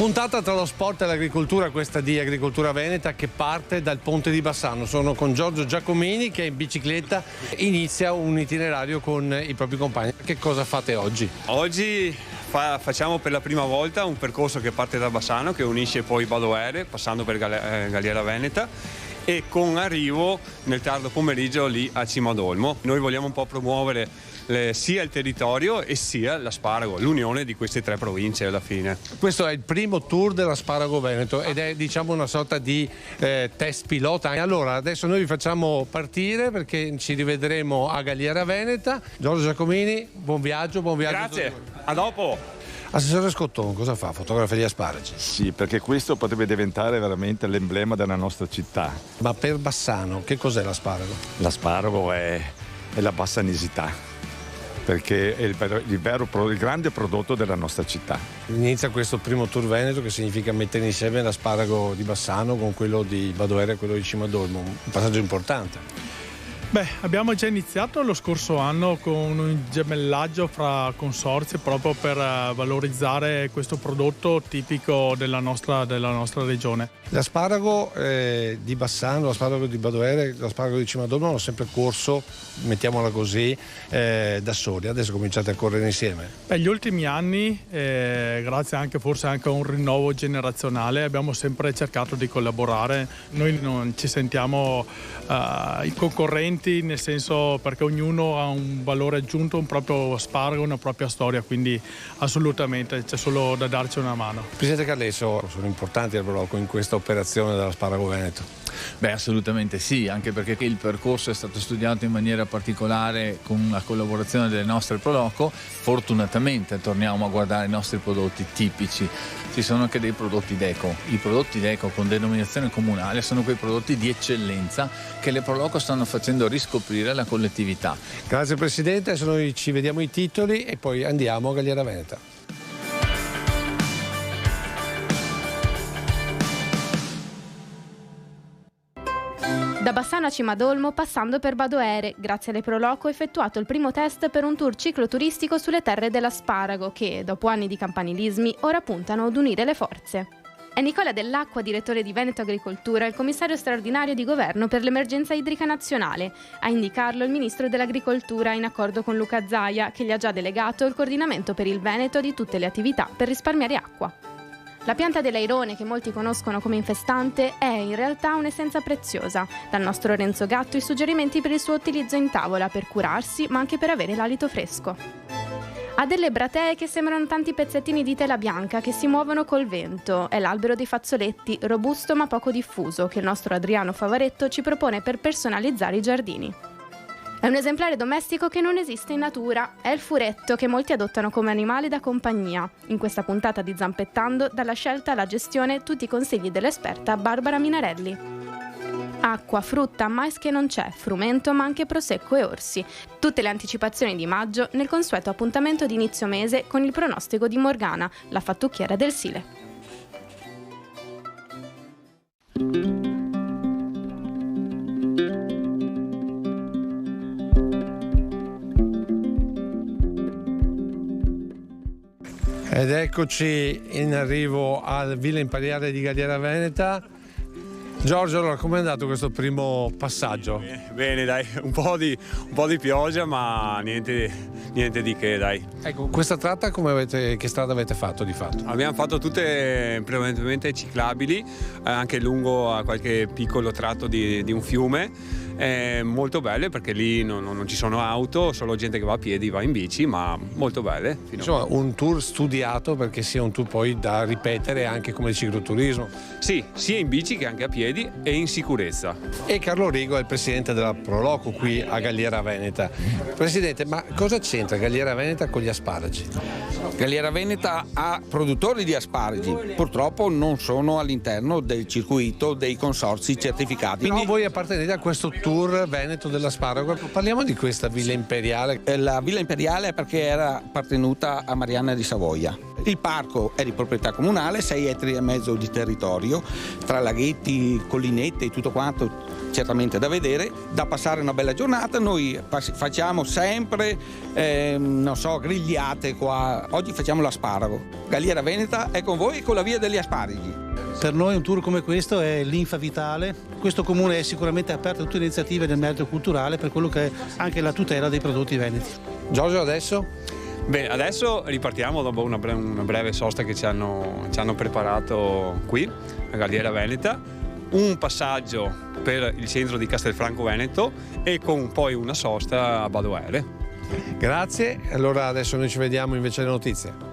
puntata tra lo sport e l'agricoltura, questa di Agricoltura Veneta, che parte dal Ponte di Bassano. Sono con Giorgio Giacomini che in bicicletta inizia un itinerario con i propri compagni. Che cosa fate oggi? Oggi facciamo per la prima volta un percorso che parte da Bassano, che unisce poi Badoere, passando per Galliera Veneta, e con arrivo nel tardo pomeriggio lì a Cimadolmo. Noi vogliamo un po' promuovere sia il territorio e sia l'asparago, l'unione di queste tre province alla fine. Questo è il primo tour dell'asparago veneto ed è, diciamo, una sorta di test pilota. E allora adesso noi vi facciamo partire perché ci rivedremo a Galliera Veneta. Giorgio Giacomini, buon viaggio. Grazie, a dopo. Assessore Scotton, cosa fa? Fotografa gli asparagi? Sì, perché questo potrebbe diventare veramente l'emblema della nostra città. Ma per Bassano, che cos'è l'asparago? L'asparago è la bassanesità, perché è il grande prodotto della nostra città. Inizia questo primo tour veneto, che significa mettere insieme l'asparago di Bassano con quello di Badoere e quello di Cimadolmo, un passaggio importante. Beh, abbiamo già iniziato lo scorso anno con un gemellaggio fra consorzi proprio per valorizzare questo prodotto tipico della nostra regione. L'asparago di Bassano, l'asparago di Badoere, l'asparago di Cimadolmo hanno sempre corso, mettiamola così, da soli. Adesso cominciate a correre insieme. Gli ultimi anni, grazie forse anche a un rinnovo generazionale, abbiamo sempre cercato di collaborare. Noi non ci sentiamo i concorrenti, nel senso, perché ognuno ha un valore aggiunto, un proprio asparago, una propria storia, quindi assolutamente c'è solo da darci una mano. Presidente Carlesso, sono importanti il blocco in questa operazione dell'asparago veneto? Beh, assolutamente sì, anche perché il percorso è stato studiato in maniera particolare con la collaborazione delle nostre Proloco. Fortunatamente torniamo a guardare i nostri prodotti tipici. Ci sono anche dei prodotti d'eco. I prodotti d'eco con denominazione comunale sono quei prodotti di eccellenza che le Proloco stanno facendo riscoprire alla collettività. Grazie Presidente, adesso noi ci vediamo i titoli e poi andiamo a Galliera Veneta. Da Bassano a Cimadolmo, passando per Badoere, grazie alle Proloco ho effettuato il primo test per un tour cicloturistico sulle terre dell'asparago che, dopo anni di campanilismi, ora puntano ad unire le forze. È Nicola Dell'Acqua, direttore di Veneto Agricoltura, il commissario straordinario di governo per l'emergenza idrica nazionale. A indicarlo il ministro dell'Agricoltura, in accordo con Luca Zaia, che gli ha già delegato il coordinamento per il Veneto di tutte le attività per risparmiare acqua. La pianta dell'airone, che molti conoscono come infestante, è in realtà un'essenza preziosa. Dal nostro Renzo Gatto i suggerimenti per il suo utilizzo in tavola, per curarsi, ma anche per avere l'alito fresco. Ha delle bratee che sembrano tanti pezzettini di tela bianca che si muovono col vento. È l'albero dei fazzoletti, robusto ma poco diffuso, che il nostro Adriano Favaretto ci propone per personalizzare i giardini. È un esemplare domestico che non esiste in natura, è il furetto che molti adottano come animale da compagnia. In questa puntata di Zampettando, dalla scelta alla gestione, tutti i consigli dell'esperta Barbara Minarelli. Acqua, frutta, mais che non c'è, frumento ma anche prosecco e orsi. Tutte le anticipazioni di maggio nel consueto appuntamento di inizio mese con il pronostico di Morgana, la fattucchiera del Sile. Ed eccoci in arrivo al Villa Imperiale di Galliera Veneta. Giorgio, allora com'è andato questo primo passaggio? Bene, dai, un po' di pioggia, ma niente di che, dai. Ecco, questa tratta che strada avete fatto di fatto? Abbiamo fatto tutte prevalentemente ciclabili, anche lungo qualche piccolo tratto di un fiume. Molto belle perché lì non ci sono auto, solo gente che va a piedi, va in bici, ma molto belle. Insomma, un tour studiato perché sia un tour poi da ripetere anche come cicloturismo. Sì, sia in bici che anche a piedi e in sicurezza. E Carlo Rigo è il presidente della Proloco qui a Galliera Veneta. Presidente, ma cosa c'entra Galliera Veneta con gli asparagi? Galliera Veneta ha produttori di asparagi, purtroppo non sono all'interno del circuito dei consorzi certificati. Quindi voi appartenete a questo tour veneto dell'asparago. Parliamo di questa Villa Imperiale. La Villa Imperiale è perché era appartenuta a Marianna di Savoia. Il parco è di proprietà comunale, 6,5 ettari di territorio, tra laghetti, collinette e tutto quanto. certamente da vedere, da passare una bella giornata. Noi facciamo sempre, grigliate qua. Oggi facciamo l'asparago. Galliera Veneta è con voi con la via degli asparagi. Per noi un tour come questo è linfa vitale. Questo comune è sicuramente aperto a tutte le iniziative del merito culturale per quello che è anche la tutela dei prodotti veneti. Giorgio, adesso? Bene, adesso ripartiamo dopo una breve sosta che ci hanno preparato qui, a Galliera Veneta. Un passaggio per il centro di Castelfranco Veneto e con poi una sosta a Badoere. Grazie, allora adesso noi ci vediamo invece alle notizie.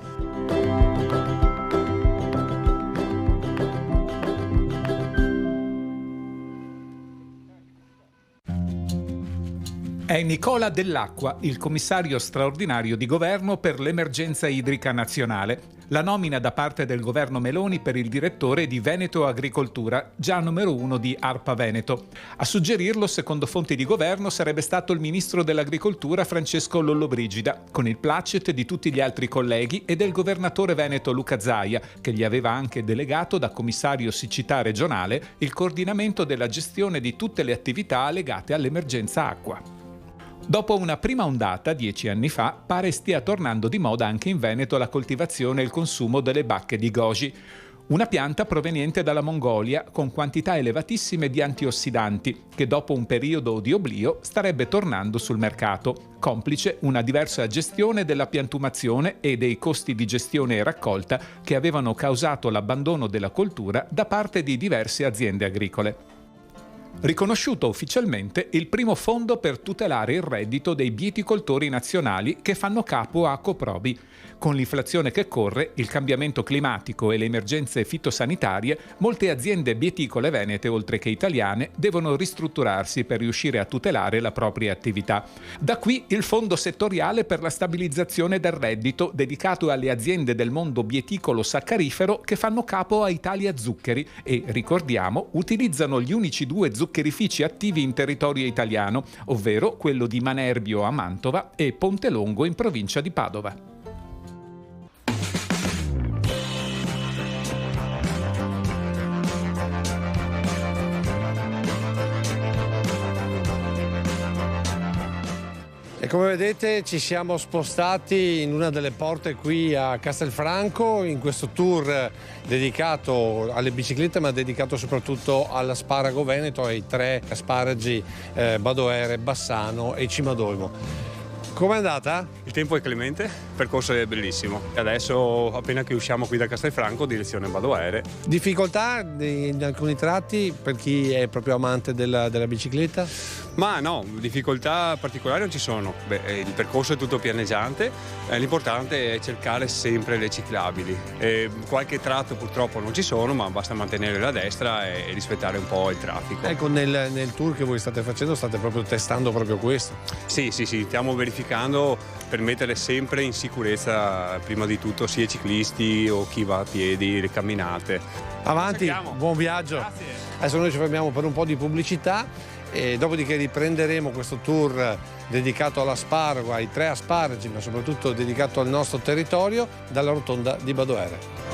È Nicola Dell'Acqua, il commissario straordinario di governo per l'emergenza idrica nazionale. La nomina da parte del governo Meloni per il direttore di Veneto Agricoltura, già numero 1 di ARPA Veneto. A suggerirlo, secondo fonti di governo, sarebbe stato il ministro dell'Agricoltura Francesco Lollobrigida, con il placet di tutti gli altri colleghi e del governatore veneto Luca Zaia, che gli aveva anche delegato da commissario siccità regionale il coordinamento della gestione di tutte le attività legate all'emergenza acqua. Dopo una prima ondata, 10 anni fa, pare stia tornando di moda anche in Veneto la coltivazione e il consumo delle bacche di goji, una pianta proveniente dalla Mongolia con quantità elevatissime di antiossidanti che dopo un periodo di oblio starebbe tornando sul mercato, complice una diversa gestione della piantumazione e dei costi di gestione e raccolta che avevano causato l'abbandono della coltura da parte di diverse aziende agricole. Riconosciuto ufficialmente il primo fondo per tutelare il reddito dei bieticoltori nazionali che fanno capo a Coprobi. Con l'inflazione che corre, il cambiamento climatico e le emergenze fitosanitarie, molte aziende bieticole venete, oltre che italiane, devono ristrutturarsi per riuscire a tutelare la propria attività. Da qui il fondo settoriale per la stabilizzazione del reddito, dedicato alle aziende del mondo bieticolo saccarifero che fanno capo a Italia Zuccheri e, ricordiamo, utilizzano gli unici 2 zuccherifici attivi in territorio italiano, ovvero quello di Manerbio a Mantova e Pontelongo in provincia di Padova. E come vedete ci siamo spostati in una delle porte qui a Castelfranco in questo tour dedicato alle biciclette ma dedicato soprattutto all'asparago veneto, ai 3 asparagi Badoere, Bassano e Cimadolmo. Com'è andata? Il tempo è clemente, il percorso è bellissimo. E adesso appena che usciamo qui da Castelfranco direzione Badoere. Difficoltà in alcuni tratti per chi è proprio amante della bicicletta? Ma no, difficoltà particolari non ci sono. Il percorso è tutto pianeggiante, l'importante è cercare sempre le ciclabili. Qualche tratto purtroppo non ci sono, ma basta mantenere la destra e rispettare un po' il traffico. Ecco, nel tour che voi state facendo state proprio testando proprio questo? Sì, stiamo verificando per mettere sempre in sicurezza prima di tutto sia i ciclisti o chi va a piedi, le camminate. Avanti, buon viaggio. Grazie. Adesso noi ci fermiamo per un po' di pubblicità e dopodiché riprenderemo questo tour dedicato all'asparago, ai 3 asparagi, ma soprattutto dedicato al nostro territorio dalla rotonda di Badoere.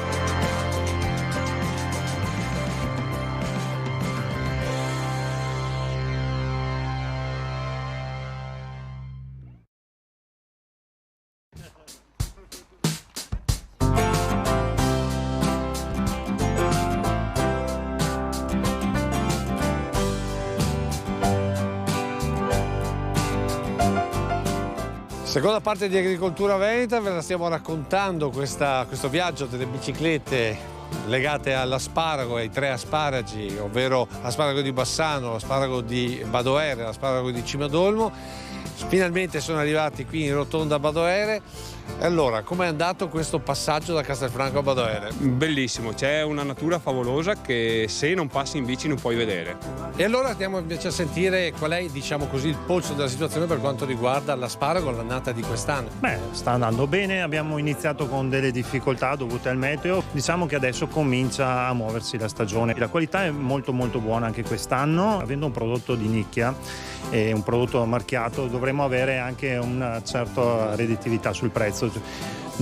Seconda parte di Agricoltura Veneta, ve la stiamo raccontando questo viaggio delle biciclette legate all'asparago, ai 3 asparagi, ovvero l'asparago di Bassano, l'asparago di Badoere, l'asparago di Cimadolmo. Finalmente sono arrivati qui in rotonda Badoere. E allora, com'è andato questo passaggio da Castelfranco a Badoere? Bellissimo, c'è una natura favolosa che se non passi in bici non puoi vedere. E allora andiamo invece a sentire qual è, diciamo così, il polso della situazione per quanto riguarda l'asparago, l'annata di quest'anno. Sta andando bene, abbiamo iniziato con delle difficoltà dovute al meteo, diciamo che adesso comincia a muoversi la stagione. La qualità è molto buona anche quest'anno, avendo un prodotto di nicchia e un prodotto marchiato dovremo avere anche una certa redditività sul prezzo.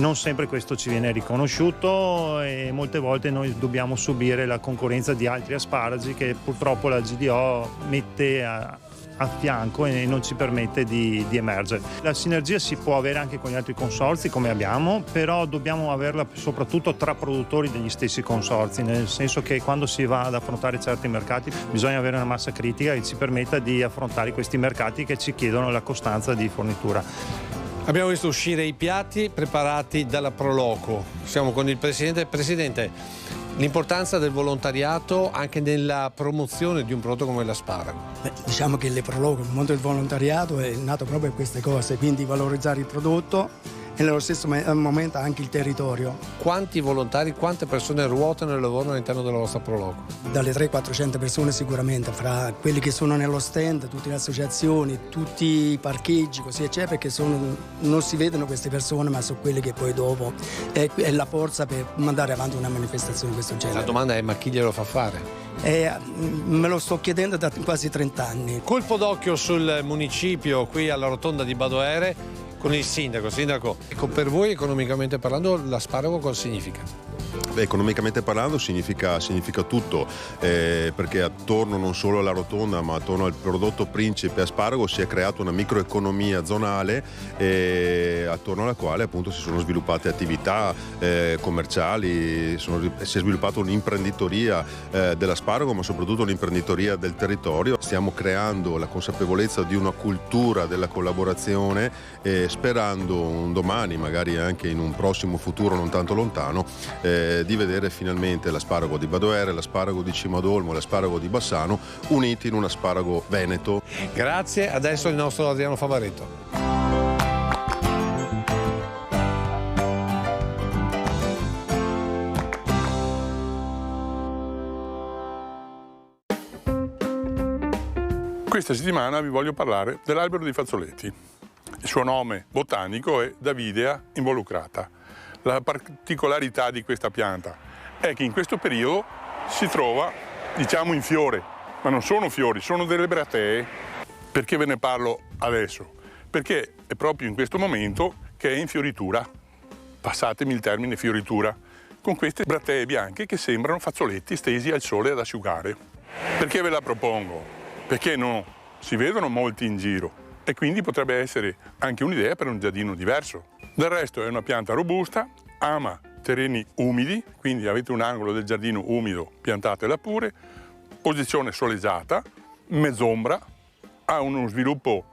Non sempre questo ci viene riconosciuto e molte volte noi dobbiamo subire la concorrenza di altri asparagi che purtroppo la GDO mette a fianco e non ci permette di emergere. La sinergia si può avere anche con gli altri consorzi come abbiamo, però dobbiamo averla soprattutto tra produttori degli stessi consorzi, nel senso che quando si va ad affrontare certi mercati bisogna avere una massa critica che ci permetta di affrontare questi mercati che ci chiedono la costanza di fornitura. Abbiamo visto uscire i piatti preparati dalla Proloco. Siamo con il Presidente. Presidente, l'importanza del volontariato anche nella promozione di un prodotto come l'asparago. Diciamo che le Proloco, il mondo del volontariato è nato proprio per queste cose, quindi valorizzare il prodotto e nello stesso momento anche il territorio. Quanti volontari, quante persone ruotano e lavorano all'interno della vostra Proloco? Dalle 300-400 persone sicuramente, fra quelli che sono nello stand, tutte le associazioni, tutti i parcheggi, così eccetera, perché non si vedono queste persone, ma sono quelli che poi dopo è la forza per mandare avanti una manifestazione di questo genere. La domanda è: ma chi glielo fa fare? Me lo sto chiedendo da quasi 30 anni. Colpo d'occhio sul municipio qui alla rotonda di Badoere con il sindaco. Sindaco, ecco, per voi economicamente parlando l'asparago cosa significa? Beh, economicamente parlando significa tutto, perché attorno non solo alla rotonda ma attorno al prodotto principe asparago si è creata una microeconomia zonale attorno alla quale appunto si sono sviluppate attività commerciali, si è sviluppata un'imprenditoria dell'asparago, ma soprattutto un'imprenditoria del territorio. Stiamo creando la consapevolezza di una cultura della collaborazione, sperando un domani, magari anche in un prossimo futuro non tanto lontano, di vedere finalmente l'asparago di Badoere, l'asparago di Cimadolmo e l'asparago di Bassano uniti in un asparago veneto. Grazie, adesso il nostro Adriano Favaretto. Questa settimana vi voglio parlare dell'albero dei fazzoletti. Il suo nome botanico è Davidea involucrata. La particolarità di questa pianta è che in questo periodo si trova, diciamo, in fiore, ma non sono fiori, sono delle bratee. Perché ve ne parlo adesso? Perché è proprio in questo momento che è in fioritura, passatemi il termine fioritura, con queste bratee bianche che sembrano fazzoletti stesi al sole ad asciugare. Perché ve la propongo? Perché non si vedono molti in giro e quindi potrebbe essere anche un'idea per un giardino diverso. Del resto è una pianta robusta, ama terreni umidi, quindi avete un angolo del giardino umido, piantatela pure, posizione soleggiata, mezz'ombra, ha uno sviluppo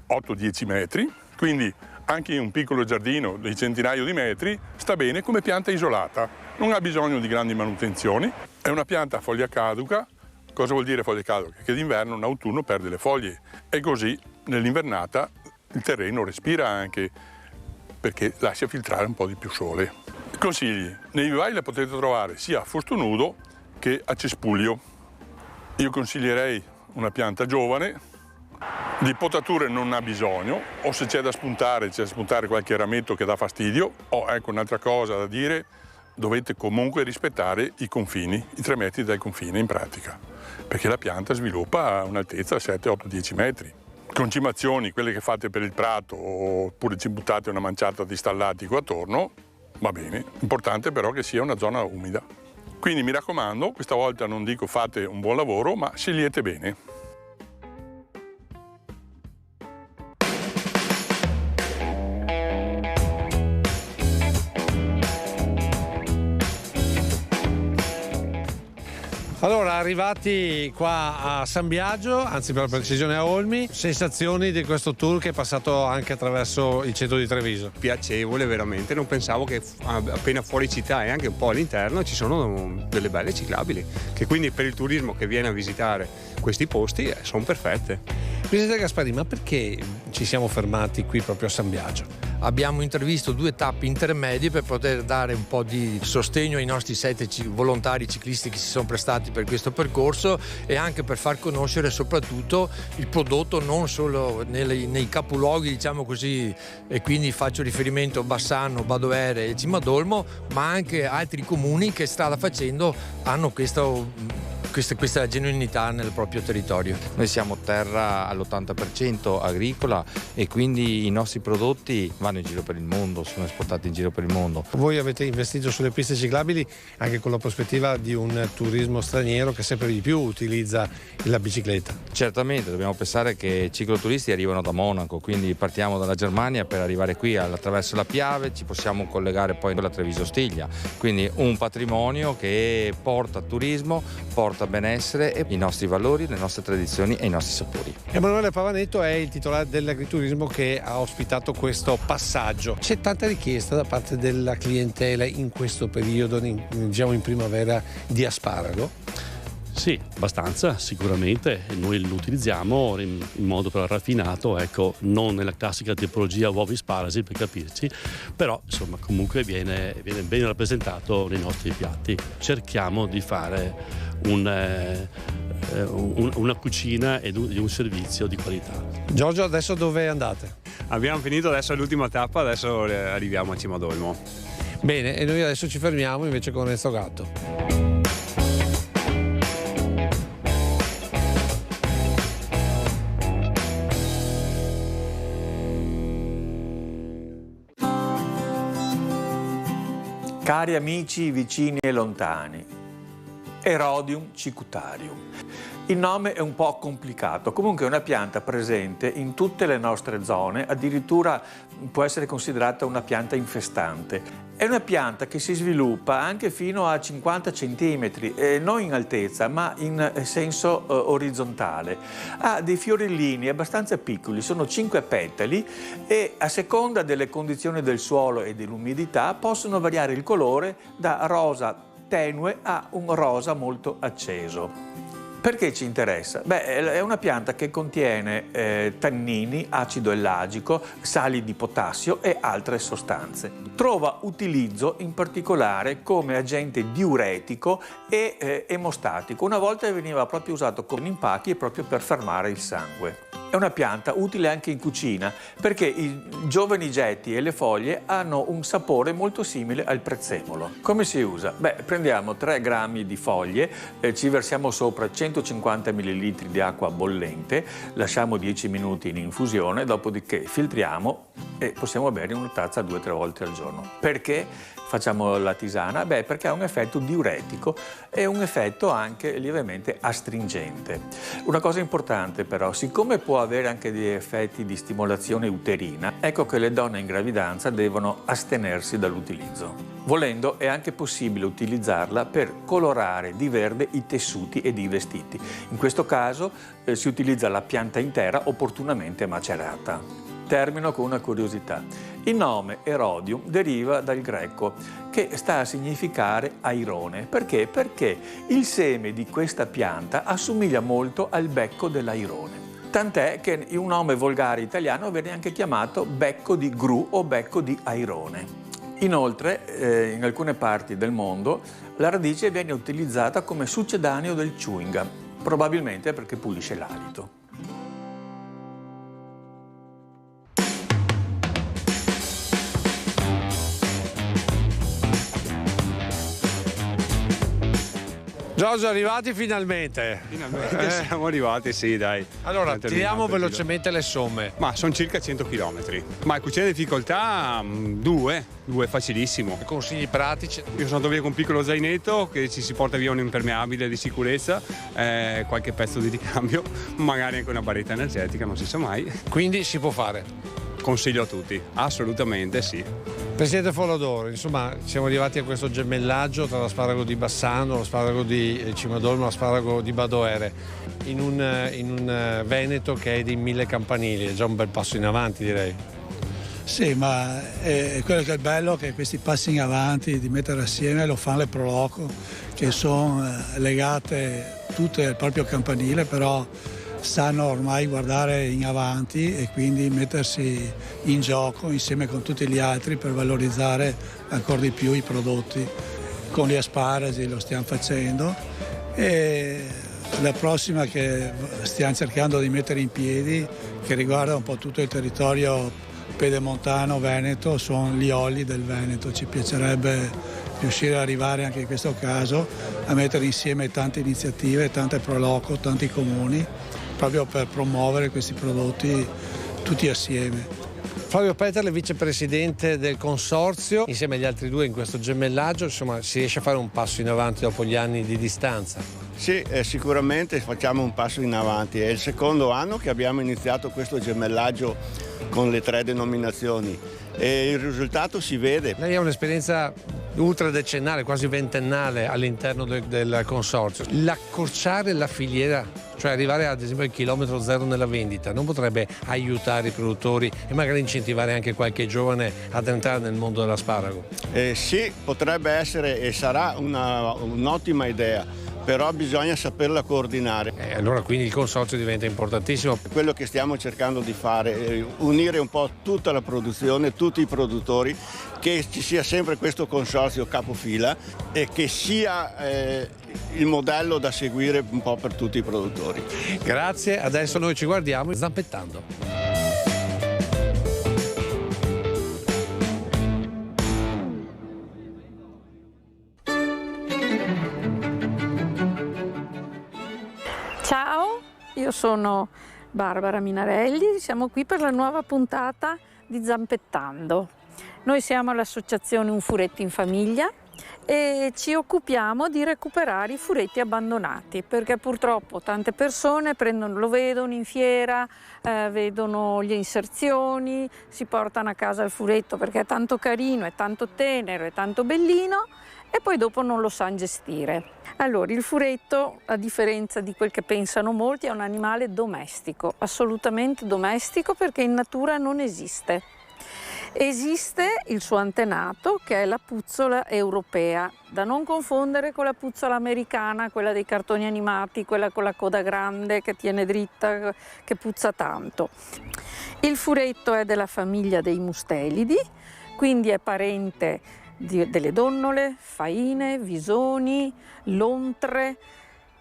8-10 metri, quindi anche in un piccolo giardino di centinaio di metri sta bene come pianta isolata, non ha bisogno di grandi manutenzioni, è una pianta a foglia caduca. Cosa vuol dire foglia caduca? Che d'inverno in autunno perde le foglie e così nell'invernata il terreno respira anche, perché lascia filtrare un po' di più sole. Consigli: nei vivai la potete trovare sia a fusto nudo che a cespuglio. Io consiglierei una pianta giovane, di potature non ha bisogno, o se c'è da spuntare, c'è da spuntare qualche rametto che dà fastidio, o ecco un'altra cosa da dire, dovete comunque rispettare i confini, i 3 metri dal confine in pratica, perché la pianta sviluppa a un'altezza 7, 8, 10 metri. Concimazioni, quelle che fate per il prato, oppure ci buttate una manciata di stallatico attorno, va bene. Importante però che sia una zona umida. Quindi mi raccomando, questa volta non dico fate un buon lavoro, ma scegliete bene. Allora, arrivati qua a San Biagio, anzi per la precisione a Olmi, sensazioni di questo tour che è passato anche attraverso il centro di Treviso? Piacevole veramente, non pensavo che appena fuori città e anche un po' all'interno ci sono delle belle ciclabili, che quindi per il turismo che viene a visitare questi posti sono perfette. Presidente Gasparini, ma perché ci siamo fermati qui proprio a San Biagio? Abbiamo intervisto 2 tappe intermedie per poter dare un po' di sostegno ai nostri 7 volontari ciclisti che si sono prestati per questo percorso e anche per far conoscere soprattutto il prodotto non solo nei capoluoghi, diciamo così, e quindi faccio riferimento a Bassano, Badoere e Cimadolmo, ma anche altri comuni che strada facendo hanno questo questa è la genuinità nel proprio territorio. Noi siamo terra all'80% agricola e quindi i nostri prodotti vanno in giro per il mondo, sono esportati in giro per il mondo. Voi avete investito sulle piste ciclabili anche con la prospettiva di un turismo straniero che sempre di più utilizza la bicicletta. Certamente, dobbiamo pensare che i cicloturisti arrivano da Monaco, quindi partiamo dalla Germania per arrivare qui attraverso la Piave, ci possiamo collegare poi con la Treviso-Stiglia, quindi un patrimonio che porta turismo, porta benessere e i nostri valori, le nostre tradizioni e i nostri sapori. Emanuele Pavanetto è il titolare dell'agriturismo che ha ospitato questo passaggio. C'è tanta richiesta da parte della clientela in questo periodo, diciamo in primavera, di asparago? Sì, abbastanza, sicuramente. Noi lo utilizziamo in modo però raffinato, ecco, non nella classica tipologia uovi sparasi, per capirci, però insomma comunque viene ben rappresentato nei nostri piatti. Cerchiamo di fare una cucina e un servizio di qualità. Giorgio, adesso dove andate? Abbiamo finito, adesso è l'ultima tappa, adesso arriviamo a Cimadolmo. Bene, e noi adesso ci fermiamo invece con Resto Gatto. Cari amici vicini e lontani, Erodium cicutarium. Il nome è un po' complicato, comunque è una pianta presente in tutte le nostre zone, addirittura può essere considerata una pianta infestante. È una pianta che si sviluppa anche fino a 50 cm, non in altezza ma in senso orizzontale. Ha dei fiorellini abbastanza piccoli, sono 5 petali e a seconda delle condizioni del suolo e dell'umidità possono variare il colore da rosa tenue a un rosa molto acceso. Perché ci interessa? Beh, è una pianta che contiene tannini, acido ellagico, sali di potassio e altre sostanze. Trova utilizzo in particolare come agente diuretico e emostatico. Una volta veniva proprio usato come impacchi proprio per fermare il sangue. È una pianta utile anche in cucina perché i giovani getti e le foglie hanno un sapore molto simile al prezzemolo. Come si usa? Beh, prendiamo 3 grammi di foglie, ci versiamo sopra 150 ml di acqua bollente, lasciamo 10 minuti in infusione, dopodiché filtriamo e possiamo bere una tazza 2 o 3 volte al giorno. Perché facciamo la tisana? Beh, perché ha un effetto diuretico e un effetto anche lievemente astringente. Una cosa importante però, siccome può avere anche degli effetti di stimolazione uterina, ecco che le donne in gravidanza devono astenersi dall'utilizzo. Volendo è anche possibile utilizzarla per colorare di verde i tessuti ed i vestiti. In questo caso si utilizza la pianta intera opportunamente macerata. Termino con una curiosità. Il nome Erodium deriva dal greco, che sta a significare airone. Perché? Perché il seme di questa pianta assomiglia molto al becco dell'airone. Tant'è che un nome volgare italiano viene anche chiamato becco di gru o becco di airone. Inoltre, in alcune parti del mondo, la radice viene utilizzata come succedaneo del chewing gum, probabilmente perché pulisce l'alito. Giorgio, arrivati finalmente. Finalmente siamo arrivati, sì, dai. Allora, tiriamo velocemente le somme. Ma sono circa 100 km. Ma cucina di difficoltà, 2 facilissimo. Consigli pratici? Io sono andato via con un piccolo zainetto che ci si porta via un impermeabile di sicurezza, qualche pezzo di ricambio, magari anche una barretta energetica, non si sa mai. Quindi si può fare? Consiglio a tutti, assolutamente sì. Presidente Folladoro, insomma siamo arrivati a questo gemellaggio tra l'asparago di Bassano, l'asparago di Cimadolmo e l'asparago di Badoere in un Veneto che è di 1000 campanili, è già un bel passo in avanti, direi. Sì, ma quello che è bello è che questi passi in avanti di mettere assieme lo fanno le Proloco, che sono legate tutte al proprio campanile, però sanno ormai guardare in avanti e quindi mettersi in gioco insieme con tutti gli altri per valorizzare ancora di più i prodotti. Con gli asparagi lo stiamo facendo e la prossima che stiamo cercando di mettere in piedi, che riguarda un po' tutto il territorio pedemontano veneto, sono gli oli del Veneto. Ci piacerebbe riuscire ad arrivare anche in questo caso a mettere insieme tante iniziative, tante proloco, tanti comuni, proprio per promuovere questi prodotti tutti assieme. Flavio Peterle, vicepresidente del consorzio, insieme agli altri due in questo gemellaggio, insomma, si riesce a fare un passo in avanti dopo gli anni di distanza? Sì, sicuramente facciamo un passo in avanti. È il secondo anno che abbiamo iniziato questo gemellaggio con le 3 denominazioni e il risultato si vede. Lei ha un'esperienza ultradecennale, quasi ventennale all'interno del consorzio. L'accorciare la filiera, cioè arrivare ad esempio al chilometro zero nella vendita, non potrebbe aiutare i produttori e magari incentivare anche qualche giovane ad entrare nel mondo dell'asparago? Sì, potrebbe essere e sarà un'ottima idea. Però bisogna saperla coordinare. Allora quindi il consorzio diventa importantissimo. Quello che stiamo cercando di fare è unire un po' tutta la produzione, tutti i produttori, che ci sia sempre questo consorzio capofila e che sia il modello da seguire un po' per tutti i produttori. Grazie, adesso noi ci guardiamo zampettando. Ciao, io sono Barbara Minarelli, siamo qui per la nuova puntata di Zampettando. Noi siamo l'associazione Un Furetto in Famiglia e ci occupiamo di recuperare i furetti abbandonati, perché purtroppo tante persone lo vedono in fiera, vedono le inserzioni, si portano a casa il furetto perché è tanto carino, è tanto tenero, è tanto bellino, e poi dopo non lo sanno gestire. Allora, il furetto, a differenza di quel che pensano molti, è un animale domestico, assolutamente domestico, perché in natura non esiste. Esiste il suo antenato, che è la puzzola europea, da non confondere con la puzzola americana, quella dei cartoni animati, quella con la coda grande che tiene dritta, che puzza tanto. Il furetto è della famiglia dei mustelidi, quindi è parente delle donnole, faine, visoni, lontre,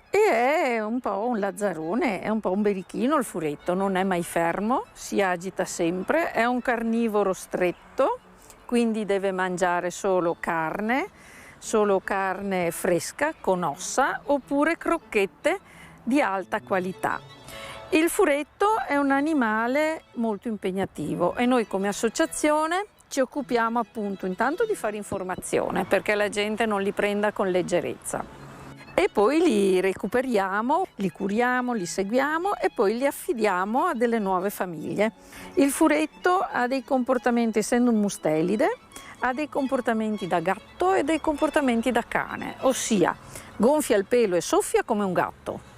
e è un po' un lazzarone, è un po' un berichino il furetto, non è mai fermo, si agita sempre, è un carnivoro stretto, quindi deve mangiare solo carne fresca con ossa oppure crocchette di alta qualità. Il furetto è un animale molto impegnativo e noi come associazione ci occupiamo appunto intanto di fare informazione perché la gente non li prenda con leggerezza e poi li recuperiamo, li curiamo, li seguiamo e poi li affidiamo a delle nuove famiglie. Il furetto ha dei comportamenti, essendo un mustelide, ha dei comportamenti da gatto e dei comportamenti da cane, ossia gonfia il pelo e soffia come un gatto.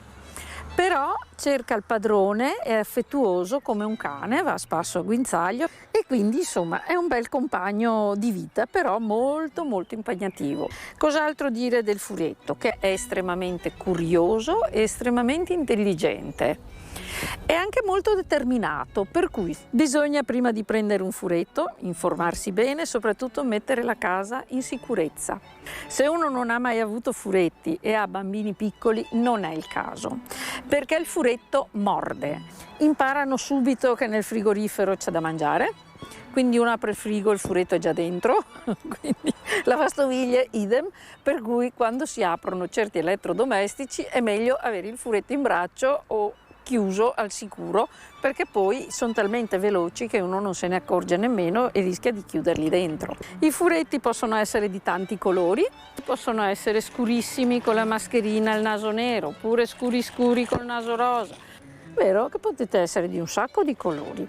Però cerca il padrone, è affettuoso come un cane, va a spasso a guinzaglio e quindi insomma è un bel compagno di vita, però molto molto impegnativo. Cos'altro dire del furetto? Che è estremamente curioso e estremamente intelligente. È anche molto determinato, per cui bisogna prima di prendere un furetto informarsi bene e soprattutto mettere la casa in sicurezza. Se uno non ha mai avuto furetti e ha bambini piccoli non è il caso, perché il furetto morde. Imparano subito che nel frigorifero c'è da mangiare, quindi uno apre il frigo e il furetto è già dentro, quindi la lavastoviglie idem, per cui quando si aprono certi elettrodomestici è meglio avere il furetto in braccio o chiuso al sicuro, perché poi sono talmente veloci che uno non se ne accorge nemmeno e rischia di chiuderli dentro. I furetti possono essere di tanti colori, possono essere scurissimi con la mascherina e il naso nero, oppure scuri scuri col naso rosa. Vero che potete essere di un sacco di colori.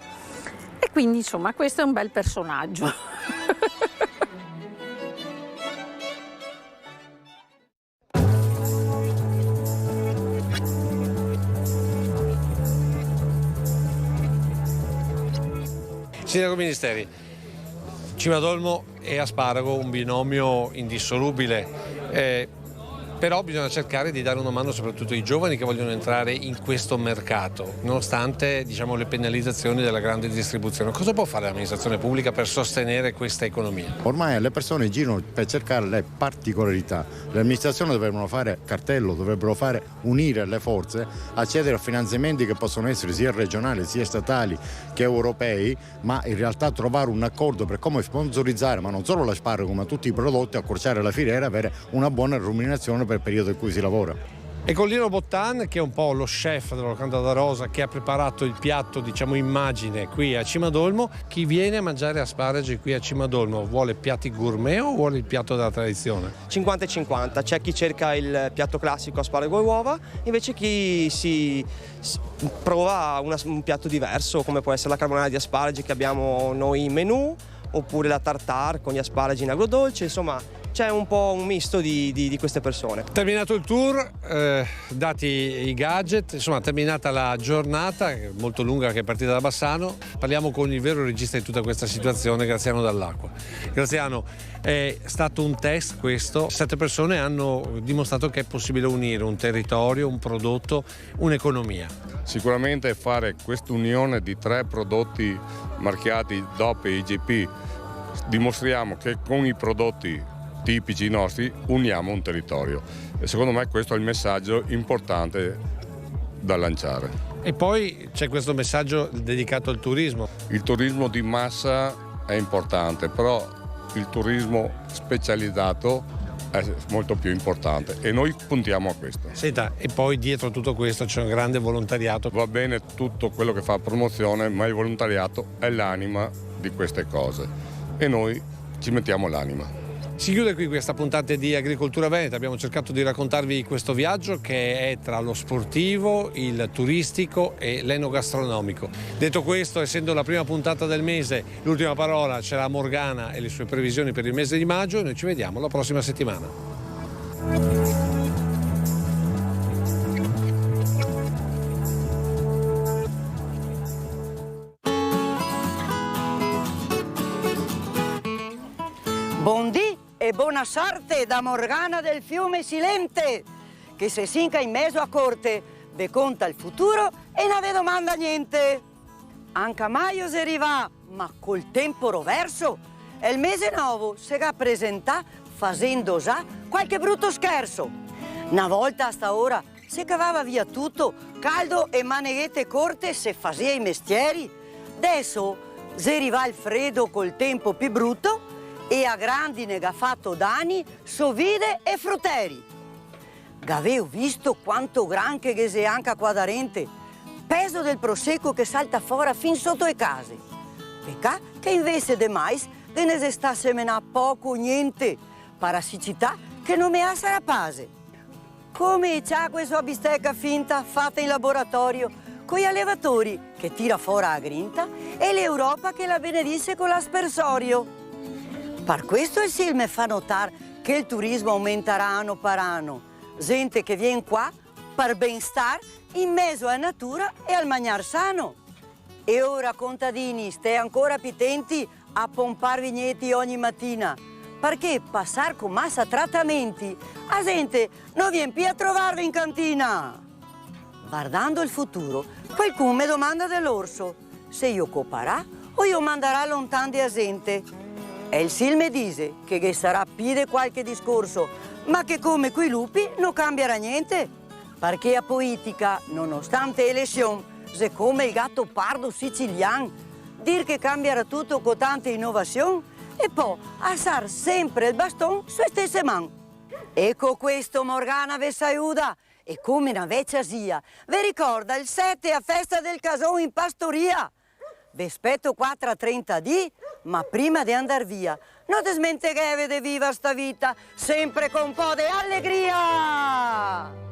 E quindi insomma questo è un bel personaggio. Sindaco Ministeri, Cimadolmo e asparago, un binomio indissolubile, però bisogna cercare di dare una mano soprattutto ai giovani che vogliono entrare in questo mercato, nonostante le penalizzazioni della grande distribuzione. Cosa può fare l'amministrazione pubblica per sostenere questa economia? Ormai le persone girano per cercare le particolarità. Le amministrazioni dovrebbero fare cartello, dovrebbero unire le forze, accedere a finanziamenti che possono essere sia regionali, sia statali che europei, ma in realtà trovare un accordo per come sponsorizzare, ma non solo l'asparago, ma tutti i prodotti, accorciare la filiera, avere una buona remunerazione per per il periodo in cui si lavora. E con Lino Bottan, che è un po' lo chef della Locanda da Rosa, che ha preparato il piatto, diciamo, immagine qui a Cimadolmo. Chi viene a mangiare asparagi qui a Cimadolmo vuole piatti gourmet o vuole il piatto della tradizione? 50-50, c'è chi cerca il piatto classico asparago e uova, invece chi si prova un piatto diverso, come può essere la carbonara di asparagi che abbiamo noi in menù, oppure la tartare con gli asparagi in agrodolce, insomma c'è un po' un misto di queste persone. Terminato il tour, dati i gadget, insomma terminata la giornata molto lunga che è partita da Bassano, parliamo con il vero regista di tutta questa situazione, Graziano Dall'Acqua. Graziano, è stato un test questo, 7 persone hanno dimostrato che è possibile unire un territorio, un prodotto, un'economia. Sicuramente fare quest'unione di 3 prodotti marchiati DOP e IGP, dimostriamo che con i prodotti tipici nostri uniamo un territorio e secondo me questo è il messaggio importante da lanciare. E poi c'è questo messaggio dedicato al turismo. Il turismo di massa è importante, però il turismo specializzato è molto più importante e noi puntiamo a questo. Senta, e poi dietro tutto questo c'è un grande volontariato. Va bene tutto quello che fa promozione, ma il volontariato è l'anima di queste cose e noi ci mettiamo l'anima. Si chiude qui questa puntata di Agricoltura Veneta, abbiamo cercato di raccontarvi questo viaggio che è tra lo sportivo, il turistico e l'enogastronomico. Detto questo, essendo la prima puntata del mese, l'ultima parola ce l'ha Morgana e le sue previsioni per il mese di maggio e noi ci vediamo la prossima settimana. Buondì e buona sorte da Morgana del fiume Silente, che se sinca in mezzo a corte, ve conta il futuro e non ve domanda niente. Anche a maio si arriva, ma col tempo roverso, e il mese nuovo si rappresenta facendo già qualche brutto scherzo. Una volta a sta ora si cavava via tutto, caldo e maneghette corte se faceva i mestieri. Adesso si arriva il freddo col tempo più brutto, e a grandine che ha fatto danni sovide e frutteri. Avevo visto quanto granché che sei anche qua da rente, peso del prosecco che salta fuori fin sotto le case. Pecca che invece de mais ve ne si sta semenando poco o niente, parassicità che non mi ha sarà pase. Come c'ha questa bistecca finta fatta in laboratorio, con gli allevatori che tira fuori la grinta e l'Europa che la benedisse con l'aspersorio. Per questo il SIL fa notare che il turismo aumenterà anno per anno. Gente che viene qua per benstar in mezzo alla natura e al mangiar sano. E ora, contadini, stai ancora pitenti a pompar vigneti ogni mattina, perché passare con massa trattamenti, la gente non viene più a trovarvi in cantina. Guardando il futuro, qualcuno mi domanda dell'orso se io coparà o io manderà lontano di gente. E il SIL mi dice che sarà pide qualche discorso, ma che come quei lupi non cambierà niente. Perché a politica, nonostante elezioni, se come il gatto pardo siciliano, dir che cambierà tutto con tante innovazioni e poi alzare sempre il bastone sulle stesse mani. Ecco questo Morgana ve aiuta e come una vecchia sia, vi ricorda il 7 a festa del casone in pastoria. Vi aspetto qua tra 30 dì, ma prima di andare via, non ti smenteghevi di viva sta vita, sempre con un po' di allegria!